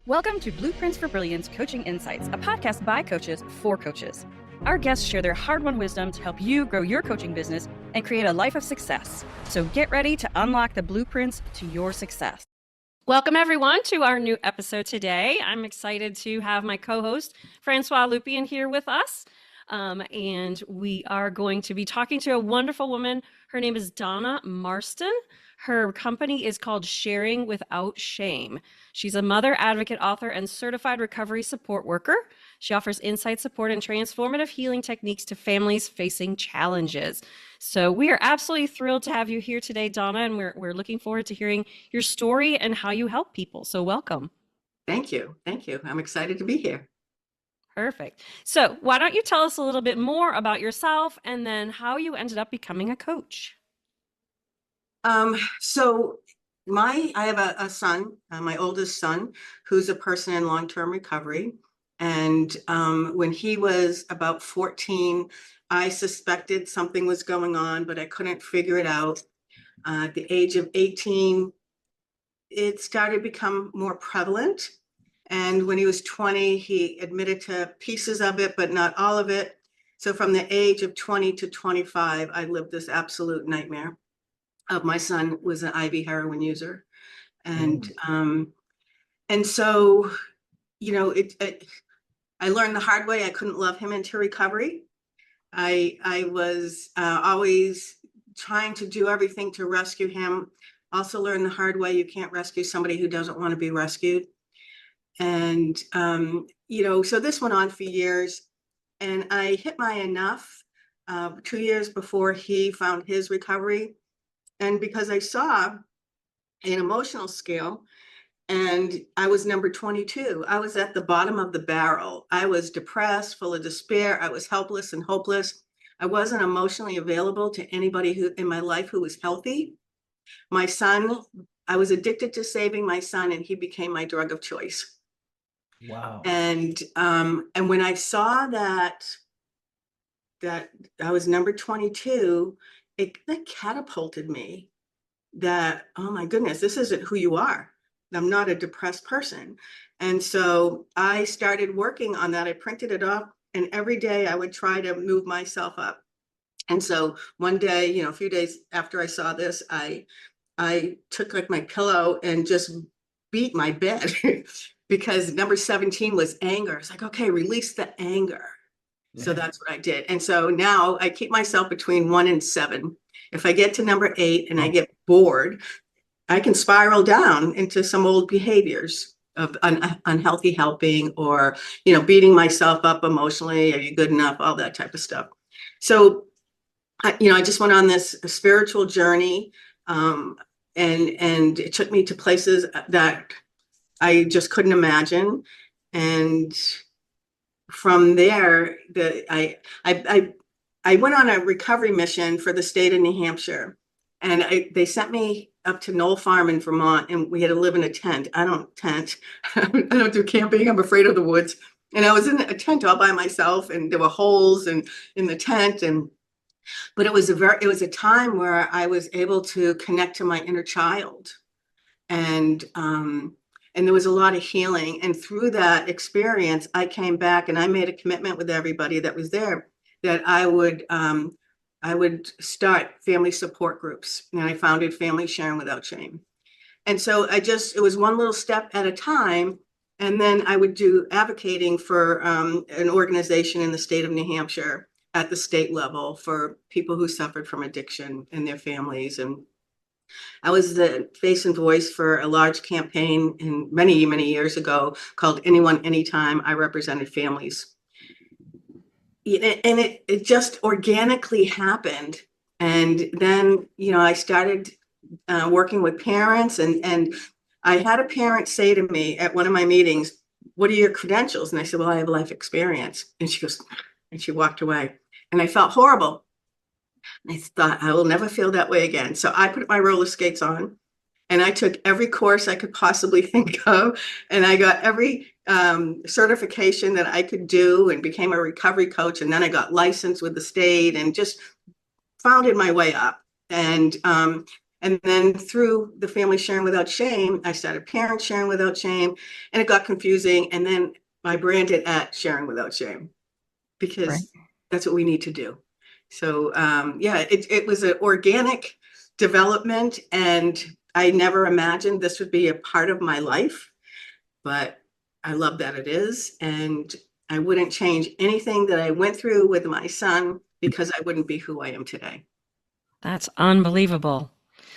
Welcome to Blueprints for Brilliance Coaching Insights, a podcast by coaches for coaches. Our guests share their hard-won wisdom to help you grow your coaching business and create a life of success. So get ready to unlock the blueprints to your success. Welcome, everyone, to our new episode today. I'm excited to have my co-host, Francois Lupien, here with us. And we are going to be talking to a wonderful woman. Her name is Donna Marston. Her company is called Sharing Without Shame. She's a mother, advocate, author, and certified recovery support worker. She offers insight, support, and transformative healing techniques to families facing challenges. So we are absolutely thrilled to have you here today, Donna, and we're looking forward to hearing your story and how you help people. So welcome. Thank you. Thank you. I'm excited to be here. Perfect. So why don't you tell us a little bit more about yourself and then how you ended up becoming a coach? I have a son, my oldest son, who's a person in long-term recovery. And when he was about 14, I suspected something was going on, but I couldn't figure it out. At the age of 18, it started to become more prevalent. And when he was 20, he admitted to pieces of it, but not all of it. So from the age of 20 to 25, I lived this absolute nightmare. My son was an IV heroin user. And so, I learned the hard way. I couldn't love him into recovery. I was always trying to do everything to rescue him. Also learned the hard way. You can't rescue somebody who doesn't want to be rescued. And, so this went on for years, and I hit my enough 2 years before he found his recovery. And because I saw an emotional scale, and I was number 22, I was at the bottom of the barrel. I was depressed, full of despair. I was helpless and hopeless. I wasn't emotionally available to anybody who in my life who was healthy. My son, I was addicted to saving my son, and he became my drug of choice. Wow. And when I saw that I was number 22, that catapulted me that, oh my goodness, this isn't who you are. I'm not a depressed person. And so I started working on that. I printed it up, and every day I would try to move myself up. And so one day, a few days after I saw this, I took like my pillow and just beat my bed because number 17 was anger. It's like, okay, release the anger. So that's what I did. And so now I keep myself between 1 and 7. If I get to number 8 and I get bored, I can spiral down into some old behaviors of unhealthy helping, or, beating myself up emotionally. Are you good enough? All that type of stuff. So, I just went on this spiritual journey, and it took me to places that I just couldn't imagine. And from there, I went on a recovery mission for the state of New Hampshire, and they sent me up to Knoll Farm in Vermont, and we had to live in a tent. I don't tent. I don't do camping. I'm afraid of the woods. And I was in a tent all by myself, and there were holes in the tent. But it was a time where I was able to connect to my inner child, and there was a lot of healing. And through that experience, I came back and I made a commitment with everybody that was there that I would start family support groups. And I founded Family Sharing Without Shame. And so it was one little step at a time. And then I would do advocating for an organization in the state of New Hampshire at the state level for people who suffered from addiction and their families. And I was the face and voice for a large campaign many, many years ago called Anyone, Anytime. I represented families. And it just organically happened. And then, I started working with parents, and I had a parent say to me at one of my meetings, "What are your credentials?" And I said, "Well, I have life experience." And she goes, and she walked away. And I felt horrible. And I thought, I will never feel that way again. So I put my roller skates on, and I took every course I could possibly think of. And I got every certification that I could do, and became a recovery coach. And then I got licensed with the state and just founded my way up. And And then through the Family Sharing Without Shame, I started Parents Sharing Without Shame, and it got confusing. And then I branded at Sharing Without Shame, because that's what we need to do. So yeah, it was an organic development, and I never imagined this would be a part of my life, but I love that it is. And I wouldn't change anything that I went through with my son, because I wouldn't be who I am today. That's unbelievable.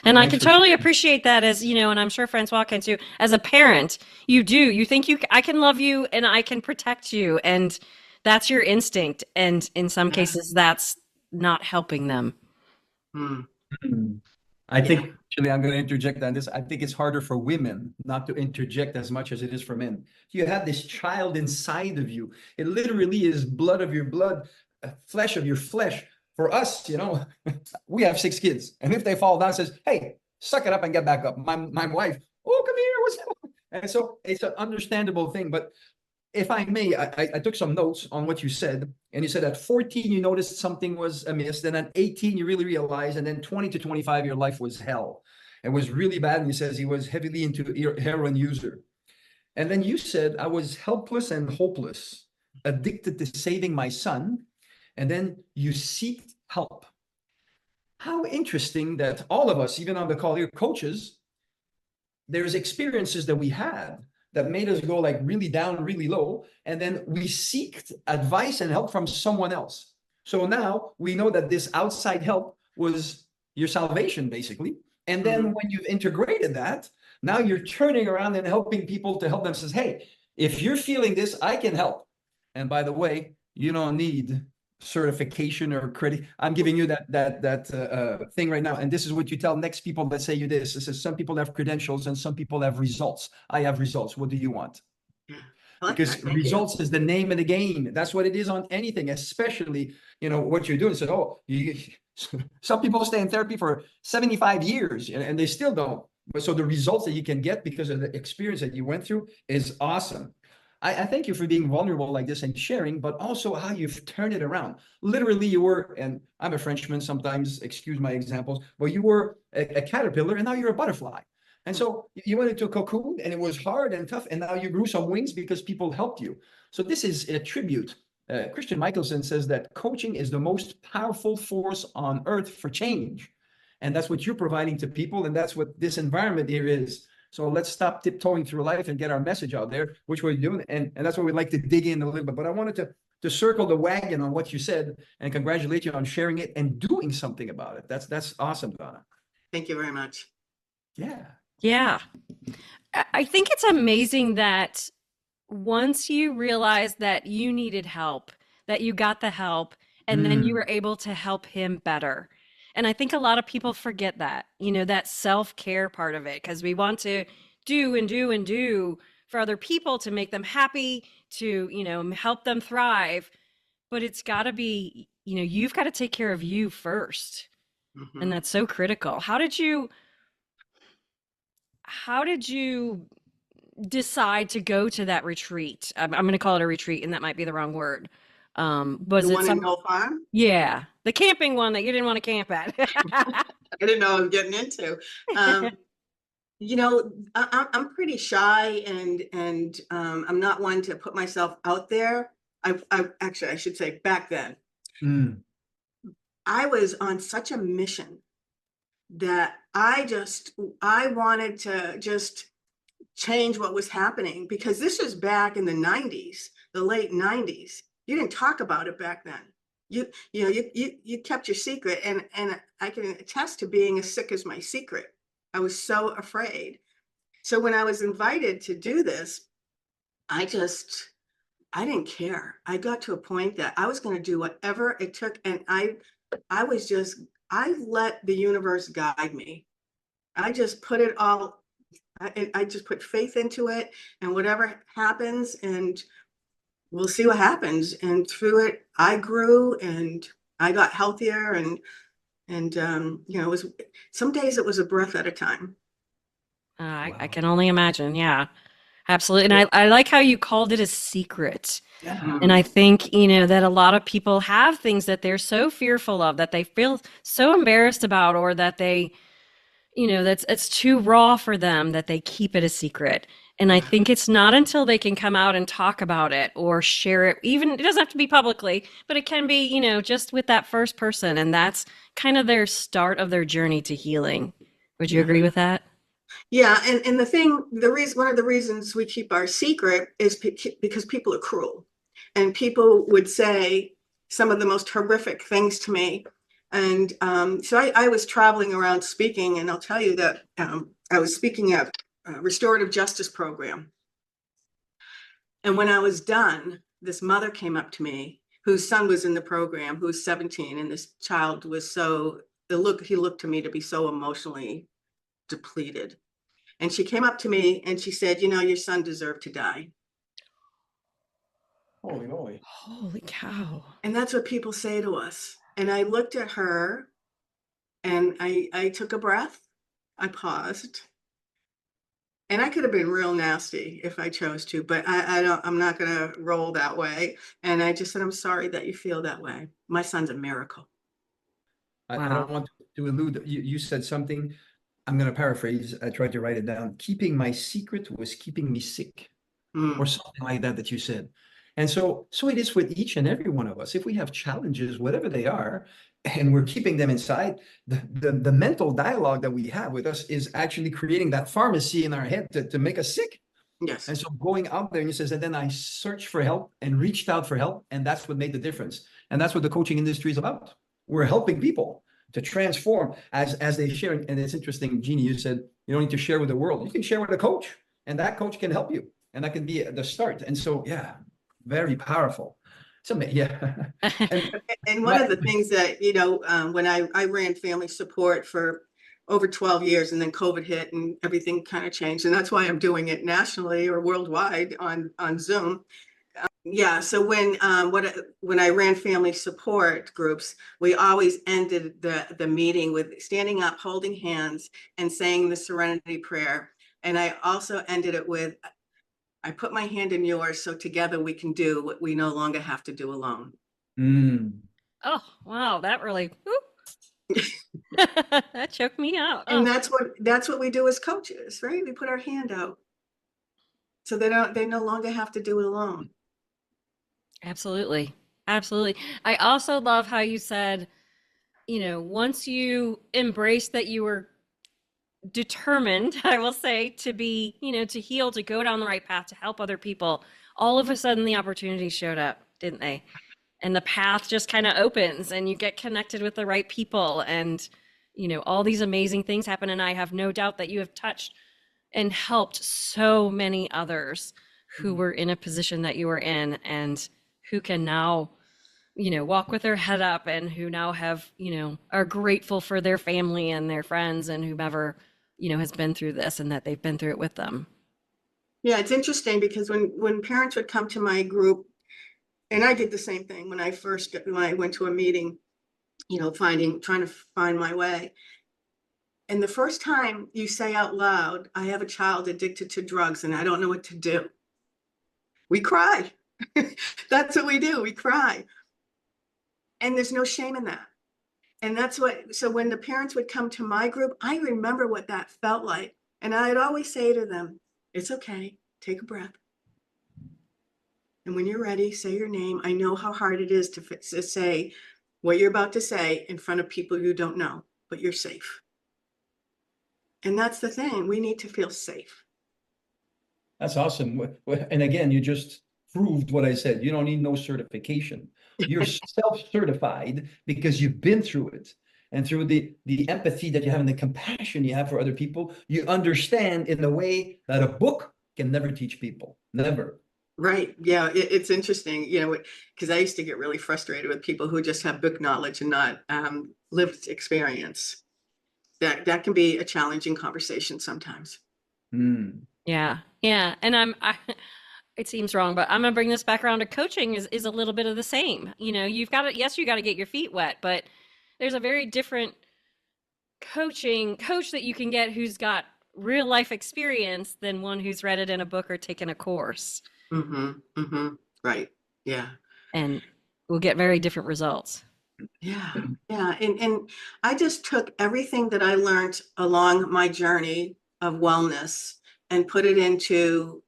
And I Thanks can for totally sharing. appreciate that, as you know, and I'm sure Francois can too. As a parent, you think I can love you and I can protect you, and that's your instinct. And in some Yeah. cases, that's not helping them. Mm. I think, actually, I'm going to interject on this. I think it's harder for women not to interject as much as it is for men. You have this child inside of you. It literally is blood of your blood, flesh of your flesh. For us, we have 6 kids. And if they fall down, says, hey, suck it up and get back up. My wife, oh, come here. What's that? And so it's an understandable thing. But if I may, I took some notes on what you said, and you said at 14 you noticed something was amiss, then at 18 you really realized, and then 20 to 25 your life was hell. It was really bad, and he says he was heavily into heroin user. And then you said, I was helpless and hopeless, addicted to saving my son, and then you seeked help. How interesting that all of us, even on the call here, coaches, there's experiences that we had that made us go like really down, really low. And then we seeked advice and help from someone else. So now we know that this outside help was your salvation, basically. And then when you've integrated that, now you're turning around and helping people to help them. Says, hey, if you're feeling this, I can help. And by the way, you don't need certification or credit. I'm giving you that thing right now, and this is what you tell next people that say you this. This is, some people have credentials and some people have results. I have results. What do you want? Because results is the name of the game. That's what it is on anything, especially what you're doing. So some people stay in therapy for 75 years and they still don't. But so the results that you can get because of the experience that you went through is awesome. I thank you for being vulnerable like this and sharing, but also how you've turned it around. Literally, you were, and I'm a Frenchman sometimes, excuse my examples, but you were a caterpillar and now you're a butterfly. And so you went into a cocoon and it was hard and tough, and now you grew some wings because people helped you. So this is a tribute. Christian Michelson says that coaching is the most powerful force on earth for change. And that's what you're providing to people, and that's what this environment here is. So let's stop tiptoeing through life and get our message out there, which we're doing. And that's what we'd like to dig in a little bit. But I wanted to circle the wagon on what you said and congratulate you on sharing it and doing something about it. That's awesome, Donna. Thank you very much. Yeah. Yeah. I think it's amazing that once you realized that you needed help, that you got the help, and then you were able to help him better. And I think a lot of people forget that, that self-care part of it, because we want to do and do and do for other people to make them happy, to, help them thrive. But it's got to be, you've got to take care of you first. And that's so critical. How did you decide to go to that retreat? I'm going to call it a retreat, and that might be the wrong word. Was The it one in Hill Farm? Yeah, the camping one that you didn't want to camp at. I didn't know I was getting into. I'm pretty shy, and I'm not one to put myself out there. I should say back then, I was on such a mission that I wanted to just change what was happening, because this was back in the 90s, the late 90s. You didn't talk about it back then. You kept your secret, and I can attest to being as sick as my secret. I was so afraid. So when I was invited to do this, I didn't care. I got to a point that I was going to do whatever it took, and I let the universe guide me. I just put it all. I just put faith into it, and whatever happens, and we'll see what happens. And through it, I grew and I got healthier, and it was, some days it was a breath at a time. I can only imagine. Yeah, absolutely. And I like how you called it a secret. Yeah. And I think, that a lot of people have things that they're so fearful of, that they feel so embarrassed about, or that they, it's too raw for them, that they keep it a secret. And I think it's not until they can come out and talk about it or share it, even it doesn't have to be publicly, but it can be, just with that first person. And that's kind of their start of their journey to healing. Would you agree with that? Yeah, and the reason, one of the reasons we keep our secret is because people are cruel, and people would say some of the most horrific things to me. And so I was traveling around speaking, and I'll tell you that I was speaking at a restorative justice program. And when I was done, this mother came up to me, whose son was in the program, who was 17, and this child was he looked to me to be so emotionally depleted. And she came up to me and she said, your son deserved to die. Holy moly. Holy cow. And that's what people say to us. And I looked at her and I took a breath. I paused. And I could have been real nasty if I chose to, but I'm not going to roll that way. And I just said, I'm sorry that you feel that way. My son's a miracle. I Wow. don't want to elude, you said something, I'm going to paraphrase, I tried to write it down. Keeping my secret was keeping me sick, or something like that you said. And so it is with each and every one of us. If we have challenges, whatever they are, and we're keeping them inside, the mental dialogue that we have with us is actually creating that pharmacy in our head to make us sick. Yes. And so going out there, and he says, and then I searched for help and reached out for help, and that's what made the difference. And that's what the coaching industry is about. We're helping people to transform as they share. And it's interesting, Jeanne, you said you don't need to share with the world. You can share with a coach, and that coach can help you, and that can be the start. And so, yeah, very powerful. So, yeah. And one of the things that, when I ran family support for over 12 years, and then COVID hit and everything kind of changed. And that's why I'm doing it nationally or worldwide on Zoom. Yeah. So when I ran family support groups, we always ended the meeting with standing up, holding hands, and saying the serenity prayer. And I also ended it with, I put my hand in yours, so together we can do what we no longer have to do alone. Oh, wow. That really, that choked me out. And that's what we do as coaches, right? We put our hand out so they no longer have to do it alone. Absolutely. Absolutely. I also love how you said, once you embrace that you were determined, I will say, to be, to heal, to go down the right path, to help other people, all of a sudden the opportunities showed up, didn't they? And the path just kind of opens and you get connected with the right people, and, all these amazing things happen. And I have no doubt that you have touched and helped so many others who were in a position that you were in, and who can now, walk with their head up, and who now have, are grateful for their family and their friends and whomever, has been through this, and that they've been through it with them. Yeah, it's interesting because when parents would come to my group, and I did the same thing when I went to a meeting, trying to find my way. And the first time you say out loud, I have a child addicted to drugs and I don't know what to do, we cry. That's what we do. We cry. And there's no shame in that. And so when the parents would come to my group, I remember what that felt like. And I'd always say to them, it's okay, take a breath. And when you're ready, say your name. I know how hard it is to say what you're about to say in front of people you don't know, but you're safe. And that's the thing. We need to feel safe. That's awesome. And again, you just proved what I said. You don't need no certification. You're self-certified because you've been through it. And through the empathy that you have and the compassion you have for other people, you understand in a way that a book can never teach people. Never. Right. Yeah. It's interesting, because I used to get really frustrated with people who just have book knowledge and not lived experience. That can be a challenging conversation sometimes. Yeah. Yeah. And it seems wrong, but I'm going to bring this back around to coaching is a little bit of the same. You've got to, yes, you got to get your feet wet, but there's a very different coach that you can get who's got real life experience than one who's read it in a book or taken a course. Right. Yeah. And we'll get very different results. Yeah, yeah. And I just took everything that I learned along my journey of wellness and put it into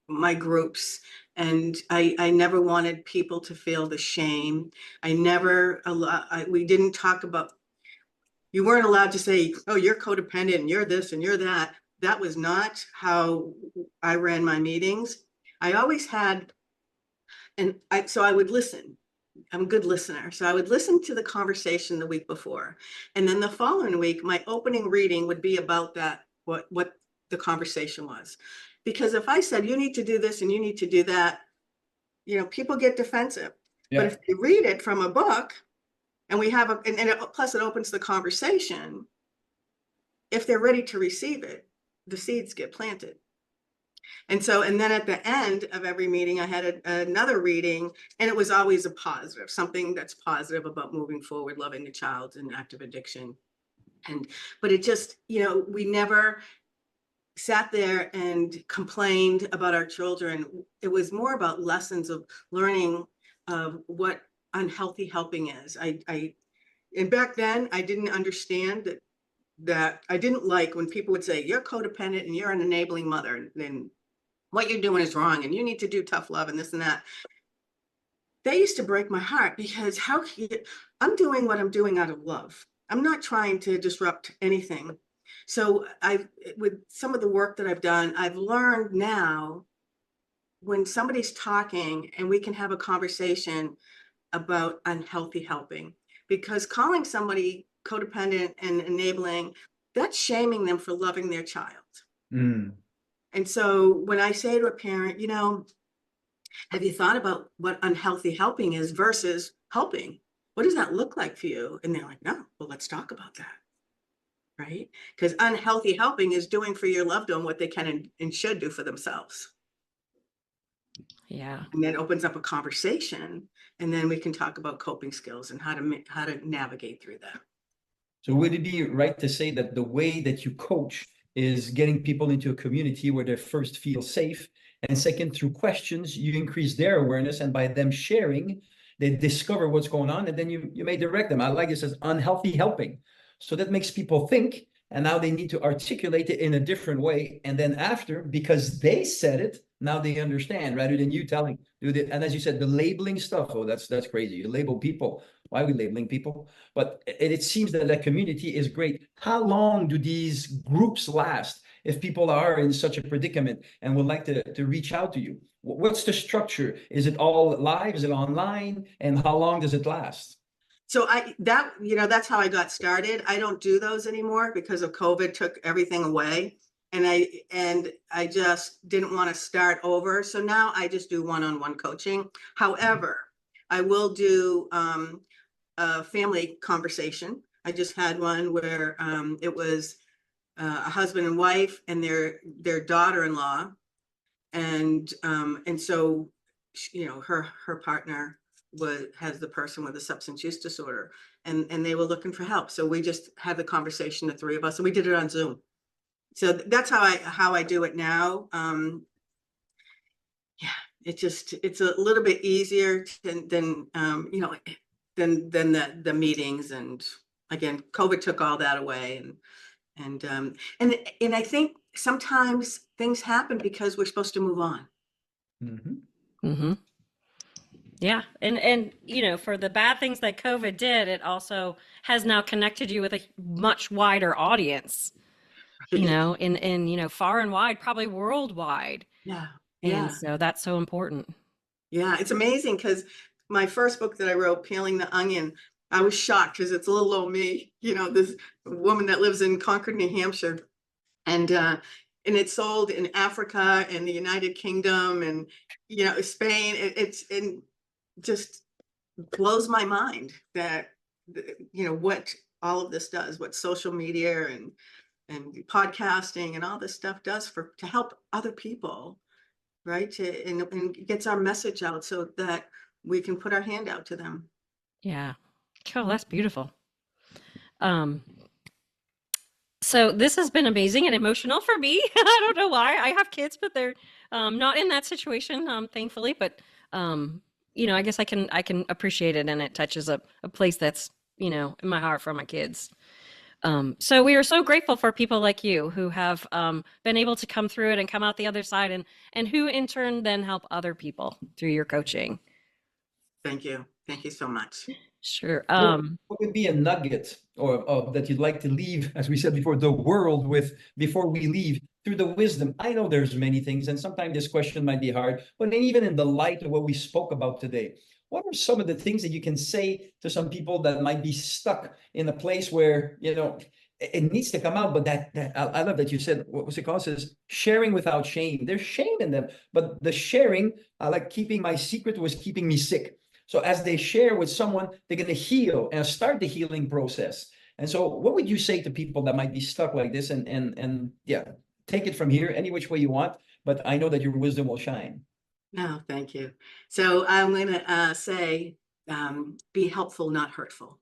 my groups. And I never wanted people to feel the shame. I never, we didn't talk about, you weren't allowed to say, oh, you're codependent and you're this and you're that. That was not how I ran my meetings. I always had, so I would listen. I'm a good listener. So I would listen to the conversation the week before. And then the following week, my opening reading would be about that, what the conversation was. Because if I said, you need to do this and you need to do that, people get defensive. Yeah. But if you read it from a book and we have plus it opens the conversation, if they're ready to receive it, the seeds get planted. And then at the end of every meeting, I had another reading, and it was always a positive, something that's positive about moving forward, loving the child in active addiction. But it just, we never sat there and complained about our children. It was more about lessons of learning of what unhealthy helping is. And back then I didn't understand that I didn't like when people would say, you're codependent and you're an enabling mother, and what you're doing is wrong and you need to do tough love and this and that. They used to break my heart because I'm doing what I'm doing out of love. I'm not trying to disrupt anything. So with some of the work that I've done, I've learned now when somebody's talking and we can have a conversation about unhealthy helping, because calling somebody codependent and enabling, that's shaming them for loving their child. Mm. And so when I say to a parent, have you thought about what unhealthy helping is versus helping? What does that look like for you? And they're like, no, well, let's talk about that. Right? Because unhealthy helping is doing for your loved one what they can and should do for themselves. Yeah. And that opens up a conversation. And then we can talk about coping skills and how to navigate through that. So would it be right to say that the way that you coach is getting people into a community where they first feel safe, and second, through questions, you increase their awareness, and by them sharing, they discover what's going on, and then you may direct them. I like this as unhealthy helping. So that makes people think, and now they need to articulate it in a different way. And then after, because they said it, now they understand rather than you telling. And as you said, the labeling stuff, oh, that's crazy. You label people. Why are we labeling people? But it seems that that community is great. How long do these groups last if people are in such a predicament and would like to reach out to you? What's the structure? Is it all live? Is it online? And how long does it last? So that's how I got started. I don't do those anymore because of COVID took everything away. And I just didn't want to start over. So now I just do one-on-one coaching. However, I will do a family conversation. I just had one where it was a husband and wife and their daughter-in-law. And so, her partner has the person with a substance use disorder, and they were looking for help. So we just had the conversation, the three of us, and we did it on Zoom. So that's how I do it now. It's a little bit easier than the meetings. And again, COVID took all that away, and I think sometimes things happen because we're supposed to move on. Mm-hmm. Mm-hmm. Yeah. And for the bad things that COVID did, it also has now connected you with a much wider audience, in far and wide, probably worldwide. Yeah. And so that's so important. Yeah. It's amazing because my first book that I wrote, Peeling the Onion, I was shocked because it's a little old me, this woman that lives in Concord, New Hampshire. And it's sold in Africa and the United Kingdom and, Spain. It's just blows my mind that, what all of this does, what social media and podcasting and all this stuff does to help other people, right? And gets our message out so that we can put our hand out to them. Yeah. Cool. That's beautiful. So this has been amazing and emotional for me. I don't know why. I have kids, but they're not in that situation, thankfully. But you know, I guess I can appreciate it, and it touches a place that's, you know, in my heart for my kids. So we are so grateful for people like you who have been able to come through it and come out the other side, and who in turn then help other people through your coaching. Thank you. Thank you so much. Sure. What would be a nugget or that you'd like to leave, as we said before, the world with before we leave through the wisdom? I know there's many things, and sometimes this question might be hard, but even in the light of what we spoke about today, what are some of the things that you can say to some people that might be stuck in a place where, you know, it needs to come out, but that I love that you said, what was it called? It says sharing without shame. There's shame in them, but the sharing, like keeping my secret was keeping me sick. So as they share with someone, they're going to heal and start the healing process. And so what would you say to people that might be stuck like this? And yeah, take it from here any which way you want, but I know that your wisdom will shine. No, thank you. So I'm going to say, be helpful, not hurtful.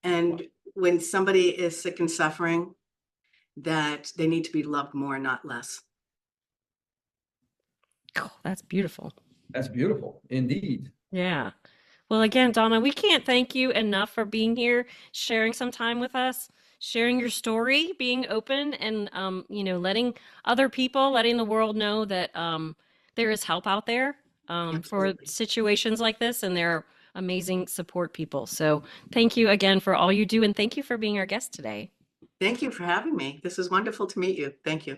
And when somebody is sick and suffering, that they need to be loved more, not less. Oh, that's beautiful. That's beautiful indeed. Yeah. Well, again, Donna, we can't thank you enough for being here, sharing some time with us, sharing your story, being open, and you know, letting other people, letting the world know that there is help out there for Absolutely. situations like this, and there are amazing support people. So thank you again for all you do, and thank you for being our guest today. Thank you for having me. This is wonderful to meet you. Thank you.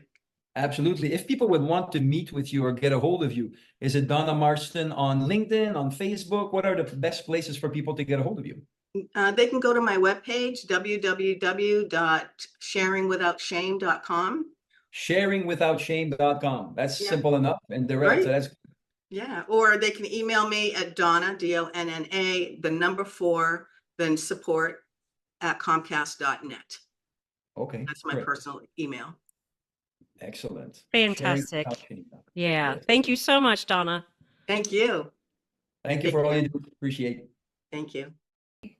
Absolutely. If people would want to meet with you or get a hold of you, is it Donna Marston on LinkedIn, on Facebook? What are the best places for people to get a hold of you? They can go to my webpage, www.sharingwithoutshame.com. Sharingwithoutshame.com. That's simple enough and direct. Right. So that's Yeah. Or they can email me at Donna, DONNA, the number 4, then support@comcast.net. okay. That's my Great. personal email. Excellent. Fantastic. Sharingwithoutshame.com. Yeah. Thank you so much, Donna. Thank you. Thank you for all you do. Appreciate it. Thank you.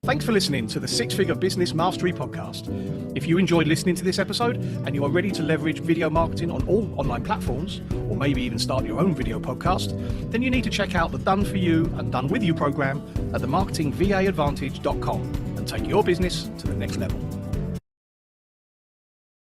Thanks for listening to the Six Figure Business Mastery Podcast. If you enjoyed listening to this episode and you are ready to leverage video marketing on all online platforms, or maybe even start your own video podcast, then you need to check out the Done For You and Done With You program at themarketingvaadvantage.com and take your business to the next level.